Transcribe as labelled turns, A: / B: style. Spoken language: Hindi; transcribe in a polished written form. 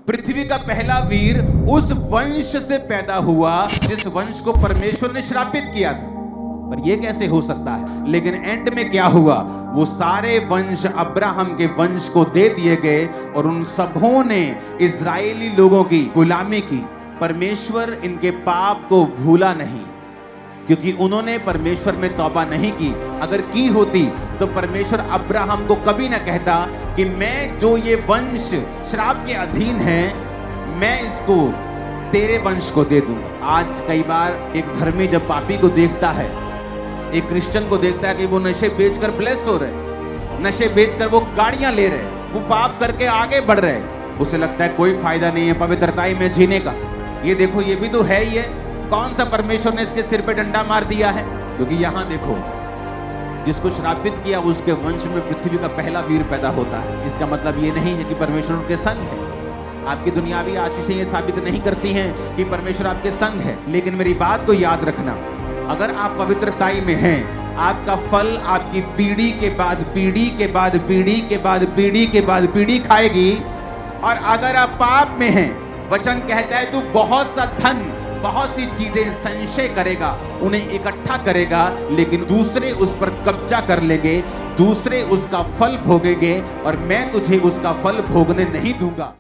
A: पृथ्वी का पहला वीर उस वंश से पैदा हुआ जिस वंश को परमेश्वर ने श्रापित किया था। पर यह कैसे हो सकता है? लेकिन एंड में क्या हुआ? वो सारे वंश अब्राहम के वंश को दे दिए गए और उन सबों ने इजरायली लोगों की गुलामी की। परमेश्वर इनके पाप को भूला नहीं, क्योंकि उन्होंने परमेश्वर में तौबा नहीं की। अगर की होती तो परमेश्वर अब्राहम को कभी ना कहता कि मैं जो ये वंश श्राप के अधीन है, मैं इसको तेरे वंश को दे दूं। आज कई बार एक धर्मी जब पापी को देखता है, एक क्रिश्चियन को देखता है कि वो नशे बेचकर ब्लेस हो रहे, नशे बेचकर वो गाड़ियां ले रहे, वो पाप करके आगे बढ़ रहे, उसे लगता है कोई फायदा नहीं है पवित्रताई में जीने का। ये देखो, ये भी तो है ही है। कौन सा परमेश्वर ने इसके सिर पे डंडा मार दिया है? क्योंकि यहां देखो, जिसको श्रापित किया उसके वंश में पृथ्वी का पहला वीर पैदा होता है। इसका मतलब ये नहीं है कि परमेश्वर उनके संग है। आपकी दुनियावी आशीषें ये साबित नहीं करती हैं कि परमेश्वर आपके संग है। लेकिन मेरी बात को याद रखना, अगर आप पवित्रताई में हैं, आपका फल आपकी पीढ़ी के बाद पीढ़ी के बाद पीढ़ी के बाद पीढ़ी के बाद पीढ़ी खाएगी। और अगर आप पाप में हैं, वचन कहता है तू बहुत सा धन, बहुत सी चीजें संचय करेगा, उन्हें इकट्ठा करेगा, लेकिन दूसरे उस पर कब्जा कर लेंगे, दूसरे उसका फल भोगेंगे और मैं तुझे उसका फल भोगने नहीं दूंगा।